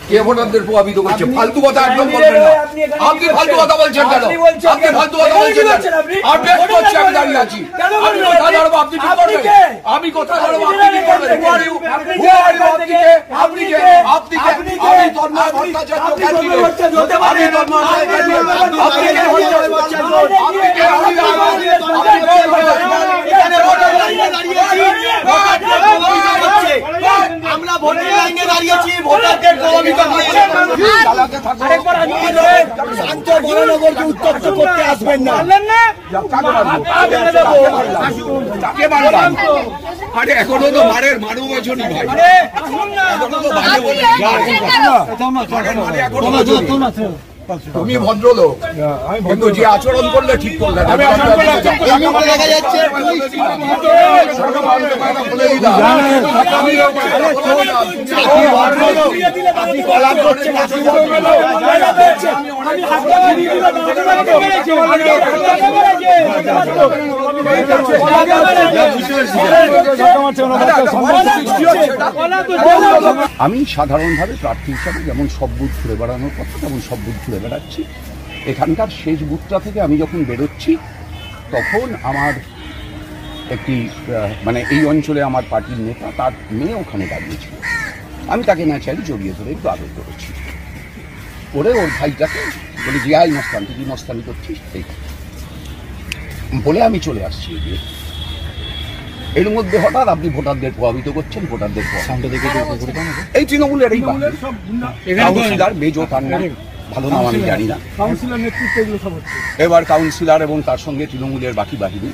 কে ভোটারদের প্রভাবিত করছে? ফালতু কথা একদম বলবেন না। আপনি ফালতু কথা বলছেন কেন? আপনি ফালতু কথা বলছেন কেন? আপডেট করছি, আমি দাঁড়িয়ে আছি। আমি কথা লড়বো, আপনি কি করবেন? আমি কথা লড়বো, আপনি কি করবেন? আপনি কে? আপনি কে? আমি তন্ময় ভট্টাচার্য ক্যান্ডিডেট। আমি তন্ময় আপনি কে? আপনি কে? আমরা ভোটের লাইনে দাঁড়িয়েছি, ভোটারদের প্রভাবিত করছে। শান্ত বরানগরকে উত্তপ্ত করতে আসবেন না। আরে এখনো তো মারের মারু বছরই ভাই, তুমি ভদ্রলোক, কিন্তু যে আচরণ করলে ঠিক করলেন। দেখা যাচ্ছে আমি সাধারণভাবে প্রার্থী হিসাবে যেমন সব বুথ ঘুরে বেড়ানোর কথা তেমন সব বুথ ঘুরে বেড়াচ্ছি। এখানকার শেষ বুথটা থেকে আমি যখন বেরোচ্ছি তখন আমার একটি মানে এই অঞ্চলে আমার পার্টির নেতা, তার মেয়ে ওখানে দাঁড়িয়েছিল। আমি তাকে ন্যাচারালি জড়িয়ে ধরে একটু আদর করেছি, করে ওর ভাইটাকে বলে যে আই মস্তান, তুই কি মস্তানি করছিস এই বলে আমি চলে আসছি এগিয়ে। এর মধ্যে হঠাৎ আপনি ভোটারদের প্রভাবিত করছেন। ভোটারদের এই তৃণমূলের এই কাউন্সিলর মেজো তার নাম, ভালো নাম আমি জানি না, এবার কাউন্সিলর এবং তার সঙ্গে তৃণমূলের বাকি বাহিনী।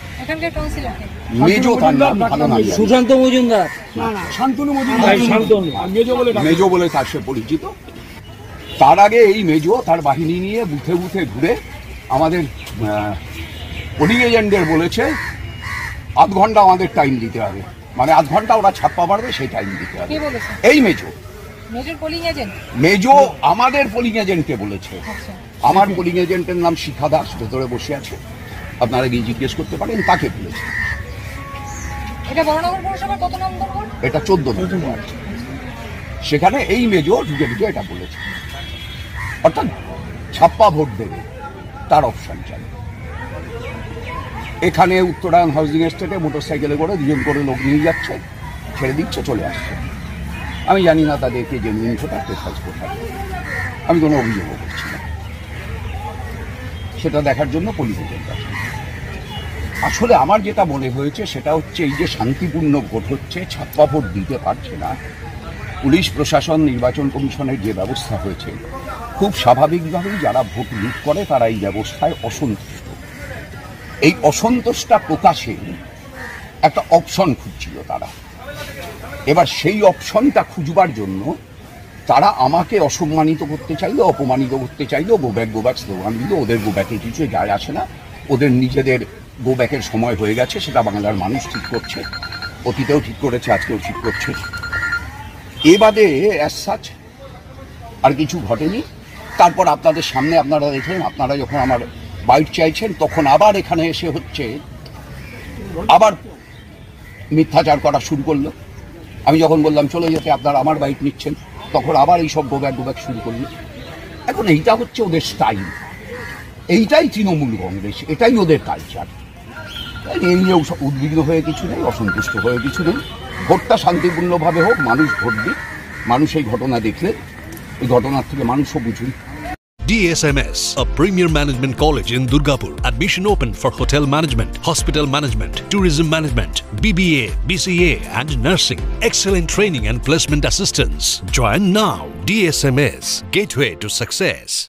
মেজো তার নাম, ভালো নাম সুশান্ত মজুমদার, মেজো বলে তার সে পরিচিত। তার আগে এই মেজো তার বাহিনী নিয়ে বুথে বুথে ঘুরে আমাদের পোলিং এজেন্টদের বলেছে আধ ঘন্টা আমাদের টাইম দিতে হবে, মানে আধ ঘন্টা ওরা ছাপ্পা মারবে সেই টাইম দিতে হবে। এই মেজো আমাদের পোলিং এজেন্টকে বলেছে। আমার পোলিং এজেন্টের নাম শিখা দাস, ভেতরে বসে আছে, আপনারা গিয়ে জিজ্ঞেস করতে পারেন, তাকে বলেছে। এটা 14 নম্বর। সেখানে এই মেজো ঢুকে ঢুকে এটা বলেছে, অর্থাৎ ছাপ্পা ভোট দেবে তার অপশন চাই। এখানে উত্তরায়ণ হাউজিং এস্টেটে মোটরসাইকেলে করে দুজন করে লোক নিয়ে যাচ্ছে, ছেড়ে দিচ্ছে, চলে আসছে। আমি জানি না তাদেরকে জেনুইন ভোটার কোথায় কোথায়, আমি কোনো অভিযোগও করছি না। সেটা দেখার জন্য পুলিশ এজেন্ট আছে। আসলে আমার যেটা মনে হয়েছে সেটা হচ্ছে এই যে শান্তিপূর্ণ ভোট হচ্ছে, ছাপ্পা ভোট দিতে পারছে না, পুলিশ প্রশাসন নির্বাচন কমিশনের যে ব্যবস্থা হয়েছে, খুব স্বাভাবিকভাবেই যারা ভোট লুট করে তারা এই ব্যবস্থায় অসন্তুষ্ট। এই অসন্তোষটা প্রকাশে একটা অপশন খুঁজছিল তারা। এবার সেই অপশনটা খুঁজবার জন্য তারা আমাকে অসম্মানিত করতে চাইলো, অপমানিত করতে চাইলো, গো ব্যাক স্লোগান দিল। ওদের গো ব্যাকে কিছু যায় আসে না, ওদের নিজেদের গো ব্যাকের সময় হয়ে গেছে, সেটা বাংলার মানুষ ঠিক করছে, অতীতেও ঠিক করেছে, আজকেও ঠিক করছে। এ বাদে অ্যাজ সাচ আর কিছু ঘটেনি। তারপর আপনাদের সামনে আপনারা দেখলেন, আপনারা যখন আমার বাইট চাইছেন তখন আবার এখানে এসে হচ্ছে আবার মিথ্যাচার করা শুরু করলো। আমি যখন বললাম চলে যেতে, আপনারা আমার বাইট নিচ্ছেন, তখন আবার এইসব গোব্যাক শুরু করলো। এখন এইটা হচ্ছে ওদের স্টাইল, এইটাই তৃণমূল কংগ্রেস, এটাই ওদের কালচার। এই নিয়েও উদ্বিগ্ন হয়ে কিছু নেই, অসন্তুষ্ট হয়ে কিছু নেই। ভোটটা শান্তিপূর্ণভাবে হোক, মানুষ ভোট দিক। মানুষ এই ঘটনা দেখলে এই ঘটনার থেকে মানুষও বুঝুন। DSMS, a premier management college in Durgapur. Admission open for hotel management, hospital management, tourism management, BBA, BCA and nursing. Excellent training and placement assistance. Join now. DSMS, gateway to success.